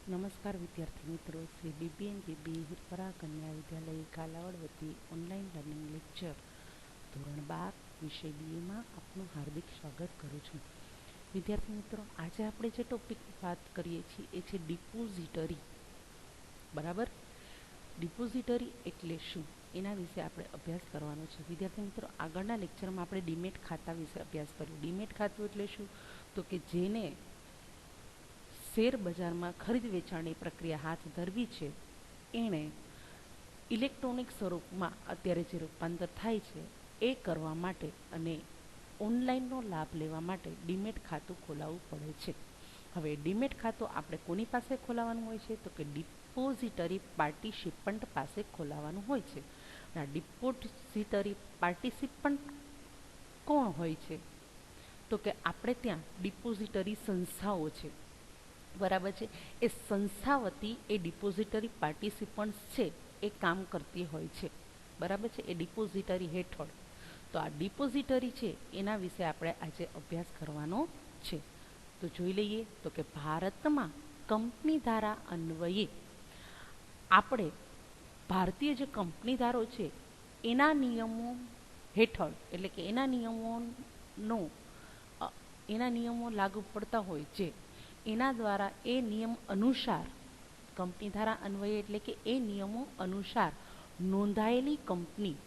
નમસ્કાર વિદ્યાર્થી મિત્રો, શ્રી BBNJB હિરપરા કન્યા વિદ્યાલય કાલાવડ વતી ઓનલાઈન લર્નિંગ લેક્ચર ધોરણ 12 વિષય BAમાં આપનું હાર્દિક સ્વાગત કરું છું. વિદ્યાર્થી મિત્રો, આજે આપણે જે ટોપિક વાત કરીએ છીએ એ છે ડિપોઝિટરી. બરાબર, ડિપોઝિટરી એટલે શું એના વિશે આપણે અભ્યાસ કરવાનો છે. વિદ્યાર્થી મિત્રો, આગળના લેક્ચરમાં આપણે ડીમેટ ખાતા વિશે અભ્યાસ કર્યો. ડીમેટ ખાતું એટલે શું? તો કે જેને શેર બજારમાં ખરીદ વેચાણની પ્રક્રિયા હાથ ધરવી છે એણે ઇલેક્ટ્રોનિક સ્વરૂપમાં અત્યારે જે રૂપાંતર થાય છે એ કરવા માટે અને ઓનલાઈનનો લાભ લેવા માટે ડીમેટ ખાતું ખોલાવવું પડે છે. હવે ડીમેટ ખાતું આપણે કોની પાસે ખોલાવવાનું હોય છે? તો કે ડિપોઝિટરી પાર્ટિસિપન્ટ પાસે ખોલાવવાનું હોય છે. આ ડિપોઝિટરી પાર્ટિસિપન્ટ કોણ હોય છે? તો કે આપણે ત્યાં ડિપોઝિટરી સંસ્થાઓ છે, બરાબર છે. એ સંસ્થા વતી એ ડિપોઝિટરી પાર્ટિસિપન્ટ્સ છે એ કામ કરતી હોય છે, બરાબર છે, એ ડિપોઝિટરી હેઠળ. તો આ ડિપોઝિટરી છે એના વિશે આપણે આજે અભ્યાસ કરવાનો છે. તો જોઈ લઈએ. તો કે ભારતમાં કંપની ધારા અન્વયે આપણે ભારતીય જે કંપની ધારો છે એના નિયમો હેઠળ, એટલે કે એના નિયમો લાગુ પડતા હોય છે, એના દ્વારા એ નિયમ અનુસાર કંપની ધારા અન્વયે એટલે કે એ નિયમો અનુસાર નોંધાયેલી કંપની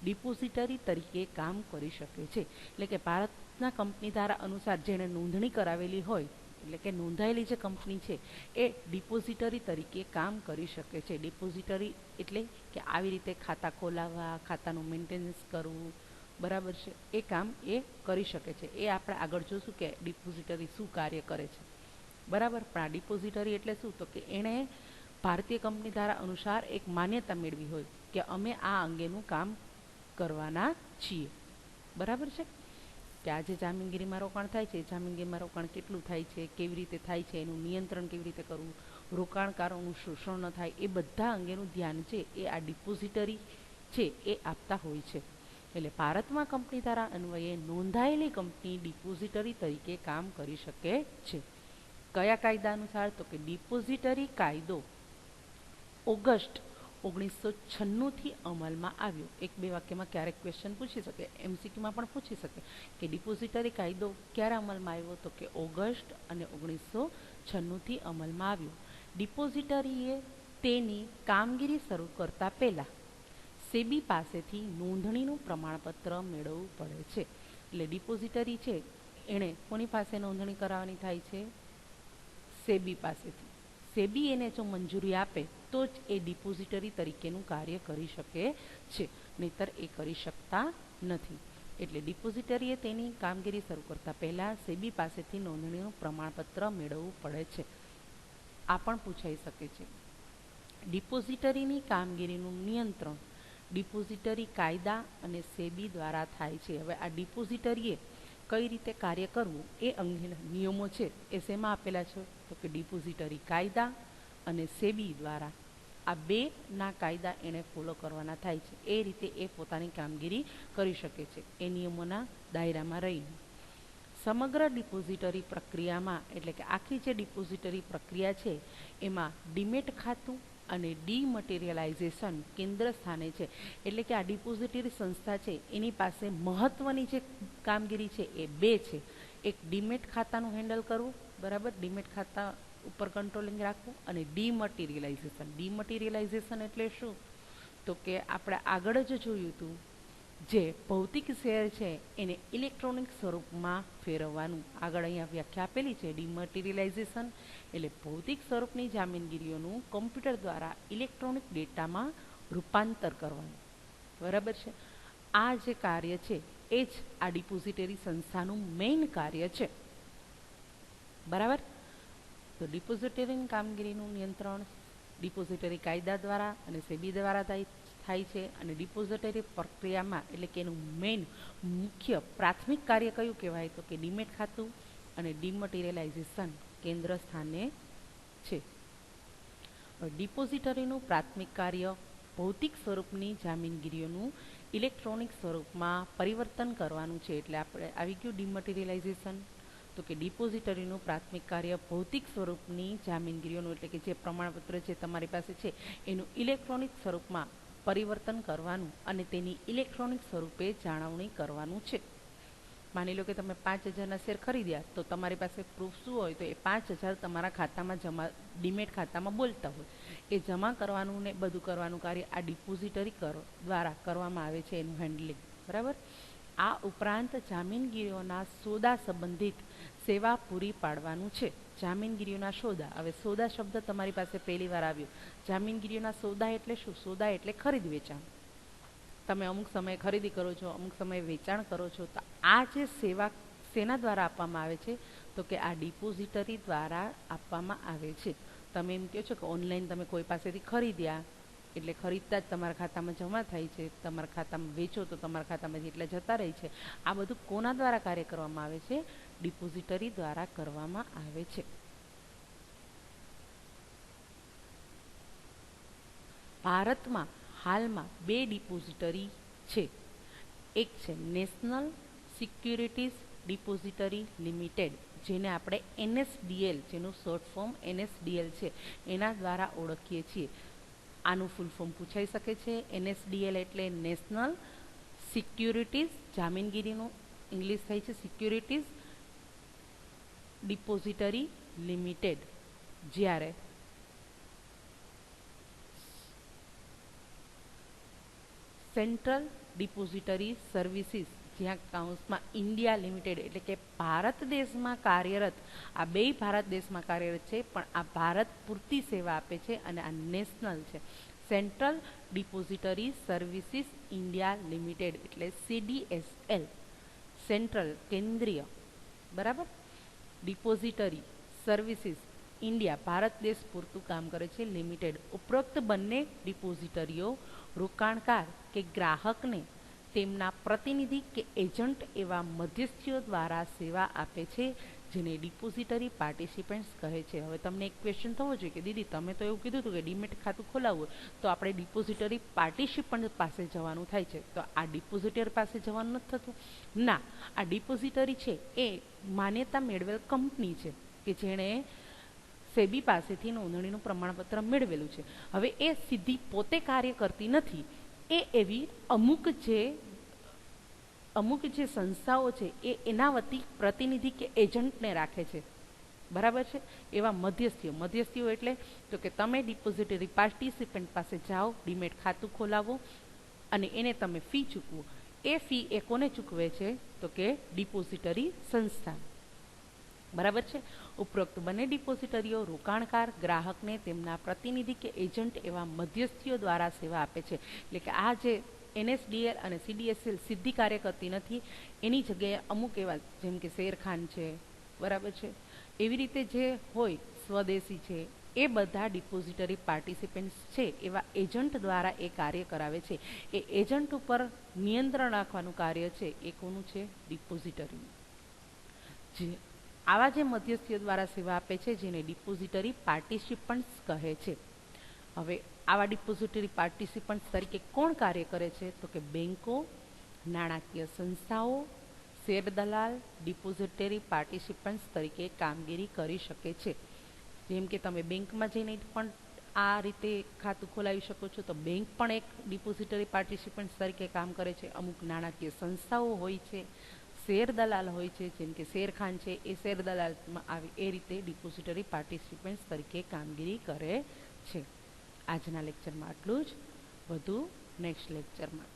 ડિપોઝિટરી તરીકે કામ કરી શકે છે. એટલે કે ભારતના કંપની ધારા અનુસાર જેણે નોંધણી કરાવેલી હોય, એટલે કે નોંધાયેલી જે કંપની છે એ ડિપોઝિટરી તરીકે કામ કરી શકે છે. ડિપોઝિટરી એટલે કે આવી રીતે ખાતા ખોલાવવા, ખાતાનું મેન્ટેનન્સ કરવું, બરાબર છે, એ કામ એ કરી શકે છે. એ આપણે આગળ જોશું કે ડિપોઝિટરી શું કાર્ય કરે છે, બરાબર. પણ આ ડિપોઝિટરી એટલે શું? તો કે એણે ભારતીય કંપની ધારા અનુસાર એક માન્યતા મેળવી હોય કે અમે આ અંગેનું કામ કરવાના છીએ, બરાબર છે. કે આજે જામીનગીરીમાં રોકાણ થાય છે, જામીનગીરીમાં રોકાણ કેટલું થાય છે, કેવી રીતે થાય છે, એનું નિયંત્રણ કેવી રીતે કરવું, રોકાણકારોનું શોષણ ન થાય, એ બધા અંગેનું ધ્યાન છે એ આ ડિપોઝિટરી છે એ આપતા હોય છે. એટલે ભારતમાં કંપની ધારા અન્વયે નોંધાયેલી કંપની ડિપોઝિટરી તરીકે કામ કરી શકે છે. કયા કાયદા અનુસાર? તો કે ડિપોઝિટરી કાયદો ઓગસ્ટ 1996થી અમલમાં આવ્યો. એક બે વાક્યમાં ક્યારેક ક્વેશ્ચન પૂછી શકે, MCQમાં પણ પૂછી શકે કે ડિપોઝિટરી કાયદો ક્યારે અમલમાં આવ્યો? તો કે ઓગસ્ટ અને 1996થી અમલમાં આવ્યો. ડિપોઝિટરીએ તેની કામગીરી શરૂ કરતા પહેલા સેબી પાસેથી નોંધણીનું પ્રમાણપત્ર મેળવવું પડે છે. એટલે ડિપોઝિટરી છે એણે કોની પાસે નોંધણી કરાવવાની થાય છે? સેબી પાસેથી. સેબી એને જો મંજૂરી આપે તો જ એ ડિપોઝિટરી તરીકેનું કાર્ય કરી શકે છે, નહીતર એ કરી શકતા નથી. એટલે ડિપોઝિટરીએ તેની કામગીરી શરૂ કરતા પહેલા સેબી પાસેથી નોંધણીનું પ્રમાણપત્ર મેળવવું પડે છે. આ પણ પૂછાઈ શકે છે. ડિપોઝિટરીની કામગીરીનું નિયંત્રણ ડિપોઝિટરી કાયદા અને સેબી દ્વારા થાય છે. હવે આ ડિપોઝિટરીએ કઈ રીતે કાર્ય કરવું એ અંગેના નિયમો છે એ શેમાં આપેલા છે? તો કે ડિપોઝિટરી કાયદા અને સેબી દ્વારા. આ બે ના કાયદા એને ફોલો કરવાના થાય છે. એ રીતે એ પોતાની કામગીરી કરી શકે છે એ નિયમોના દાયરામાં રહીને. સમગ્ર ડિપોઝિટરી પ્રક્રિયામાં, એટલે કે આખી જે ડિપોઝિટરી પ્રક્રિયા છે એમાં ડીમેટ ખાતું અને ડીમટીરિયલાઇઝેશન કેન્દ્ર સ્થાને છે. એટલે કે આ ડિપોઝિટરી સંસ્થા છે એની પાસે મહત્વની જે કામગીરી છે એ બે છે. એક ડીમેટ ખાતાનું હેન્ડલ કરવું, બરાબર, ડીમેટ ખાતા ઉપર કંટ્રોલિંગ રાખવું, અને ડીમટીરિયલાઇઝેશન. ડીમટીરિયલાઇઝેશન એટલે શું? તો કે આપણે આગળ જ જોયું હતું, જે ભૌતિક શેર છે એને ઇલેક્ટ્રોનિક સ્વરૂપમાં ફેરવવાનું. આગળ અહીંયા વ્યાખ્યા આપેલી છે. ડીમટીરિયલાઇઝેશન એટલે ભૌતિક સ્વરૂપની જામીનગીરીઓનું કમ્પ્યુટર દ્વારા ઇલેક્ટ્રોનિક ડેટામાં રૂપાંતર કરવાનું, બરાબર છે. આ જે કાર્ય છે એ જ આ ડિપોઝિટરી સંસ્થાનું મેઇન કાર્ય છે, બરાબર. તો ડિપોઝિટરી કામગીરીનું નિયંત્રણ ડિપોઝિટરી કાયદા દ્વારા અને સેબી દ્વારા થાય છે. અને ડિપોઝિટરી પ્રક્રિયામાં, એટલે કે એનું મેઇન મુખ્ય પ્રાથમિક કાર્ય કયું કહેવાય? તો કે ડીમેટ ખાતું અને ડીમટીરિયલાઇઝેશન કેન્દ્ર સ્થાને છે. ડિપોઝિટરીનું પ્રાથમિક કાર્ય ભૌતિક સ્વરૂપની જામીનગીરીઓનું ઇલેક્ટ્રોનિક સ્વરૂપમાં પરિવર્તન કરવાનું છે. એટલે આપણે આવી ગયું ડીમટીરિયલાઇઝેશન. તો તો કે ડિપોઝિટરીનું પ્રાથમિક કાર્ય ભૌતિક સ્વરૂપની જામીનગીરીઓનું એટલે કે જે પ્રમાણપત્ર જે તમારી પાસે છે એનું ઇલેક્ટ્રોનિક સ્વરૂપમાં પરિવર્તન કરવાનું અને તેની ઇલેક્ટ્રોનિક સ્વરૂપે જાળવણી કરવાનું છે. માની લો કે તમે 5,000ના શેર ખરીદ્યા તો તમારી પાસે પ્રૂફ શું હોય તો એ 5,000 તમારા ખાતામાં જમા ડીમેટ ખાતામાં બોલતા હોય એ જમા કરવાનું ને બધું કરવાનું કાર્ય આ ડિપોઝિટરી દ્વારા કરવામાં આવે છે એનું હેન્ડલિંગ. બરાબર. આ ઉપરાંત જામીનગીરીઓના સોદા સંબંધિત સેવા પૂરી પાડવાનું છે. જામીનગીરીઓના સોદા, હવે સોદા શબ્દ તમારી પાસે પહેલી વાર આવ્યો. જામીનગીરીઓના સોદા એટલે શું? સોદા એટલે ખરીદ વેચાણ. તમે અમુક સમયે ખરીદી કરો છો, અમુક સમયે વેચાણ કરો છો, તો આ જે સેવા શેના દ્વારા આપવામાં આવે છે તો કે આ ડિપોઝિટરી દ્વારા આપવામાં આવે છે. તમે એમ કહો છો કે ઓનલાઈન તમે કોઈ પાસેથી ખરીદ્યા એટલે ખરીદતા જ તમારા ખાતામાં જમા થાય છે, તમારા ખાતામાં વેચો તો તમારા ખાતામાંથી એટલે જતા રહે છે. આ બધું કોના દ્વારા કાર્ય કરવામાં આવે છે? ડિપોઝિટરી દ્વારા કરવામાં આવે છે. ભારતમાં હાલમાં 2 ડિપોઝિટરી છે. એક છે નેશનલ સિક્યુરિટીઝ ડિપોઝિટરી લિમિટેડ, જેને આપણે NSDL, જેનું શોર્ટ ફોર્મ NSDL છે, એના દ્વારા ઓળખીએ છીએ. આનું ફૂલ ફોર્મ પૂછાઈ શકે છે. NSDL એટલે નેશનલ સિક્યુરિટીઝ, જામીનગીરીનું ઇંગ્લિશ થાય છે સિક્યુરિટીઝ ડિપોઝિટરી લિમિટેડ. જ્યારે સેન્ટ્રલ ડિપોઝિટરી સર્વિસીસ, જ્યાં કાઉન્સમાં ઇન્ડિયા લિમિટેડ એટલે કે ભારત દેશમાં કાર્યરત, આ બે ભારત દેશમાં કાર્યરત છે પણ આ ભારત પૂરતી સેવા આપે છે અને આ નેશનલ છે. Central depository services India limited એટલે CDSL. સેન્ટ્રલ કેન્દ્રીય, બરાબર, ડિપોઝિટરી સર્વિસીસ ઇન્ડિયા ભારત દેશ પૂરતું કામ કરે છે લિમિટેડ. ઉપરોક્ત બંને ડિપોઝિટરીઓ રોકાણકાર કે ગ્રાહકને તેમના પ્રતિનિધિ કે એજન્ટ એવા મધ્યસ્થીઓ દ્વારા સેવા આપે છે, જેને ડિપોઝિટરી પાર્ટિસિપન્ટ્સ કહે છે. હવે તમને એક ક્વેશ્ચન થવો જોઈએ કે દીદી તમે તો એવું કીધું હતું કે ડીમેટ ખાતું ખોલાવવું તો આપણે ડિપોઝિટરી પાર્ટિસિપન્ટ પાસે જવાનું થાય છે, તો આ ડિપોઝિટરી પાસે જવાનું નથી થતું? ના, આ ડિપોઝિટરી છે એ માન્યતા મેળવેલ કંપની છે કે જેણે સેબી પાસેથી નોંધણીનું પ્રમાણપત્ર મેળવેલું છે. હવે એ સીધી પોતે કાર્ય કરતી નથી, એ એવી અમુક જે સંસ્થાઓ છે એ એના વતી પ્રતિનિધિ કે એજન્ટને રાખે છે. બરાબર છે. એવા મધ્યસ્થીઓ એટલે તો કે તમે ડિપોઝિટરી પાર્ટિસિપન્ટ પાસે જાઓ, ડીમેટ ખાતું ખોલાવો અને એને તમે ફી ચૂકવો. એ ફી એ કોને ચૂકવે છે તો કે ડિપોઝિટરી સંસ્થા. બરાબર છે. ઉપરોક્ત બંને ડિપોઝિટરીઓ રોકાણકાર ગ્રાહકને તેમના પ્રતિનિધિ કે એજન્ટ એવા મધ્યસ્થીઓ દ્વારા સેવા આપે છે. એટલે કે આ જે NSDL અને CDSL સીધી કાર્ય કરતી નથી, એની જગ્યાએ અમુક એવા જેમ કે શેરખાન છે, બરાબર છે, એવી રીતે જે હોય સ્વદેશી છે, એ બધા ડિપોઝિટરી પાર્ટિસિપન્ટ્સ છે એવા એજન્ટ દ્વારા એ કાર્ય કરાવે છે. એ એજન્ટ ઉપર નિયંત્રણ રાખવાનું કાર્ય છે એ કોનું છે? ડિપોઝિટરીનું. આવા જે મધ્યસ્થીઓ દ્વારા સેવા આપે છે જેને ડિપોઝિટરી પાર્ટિસિપન્ટ્સ કહે છે. હવે આવા ડિપોઝિટરી પાર્ટિસિપન્ટ્સ તરીકે કોણ કાર્ય કરે છે તો કે બેન્કો, નાણાકીય સંસ્થાઓ, શેર દલાલ ડિપોઝિટરી પાર્ટિસિપન્ટ્સ તરીકે કામગીરી કરી શકે છે. જેમ કે તમે બેંકમાં જઈને પણ આ રીતે ખાતું ખોલાવી શકો છો, તો બેંક પણ એક ડિપોઝિટરી પાર્ટિસિપન્ટ્સ તરીકે કામ કરે છે. અમુક નાણાકીય સંસ્થાઓ હોય છે, શેર દલાલ હોય છે, જેમ કે શેરખાન છે, એ શેર દલાલમાં આવે એ રીતે ડિપોઝિટરી પાર્ટિસિપન્ટ્સ તરીકે કામગીરી કરે છે. આજના લેક્ચરમાં આટલું જ, વધુ નેક્સ્ટ લેક્ચરમાં.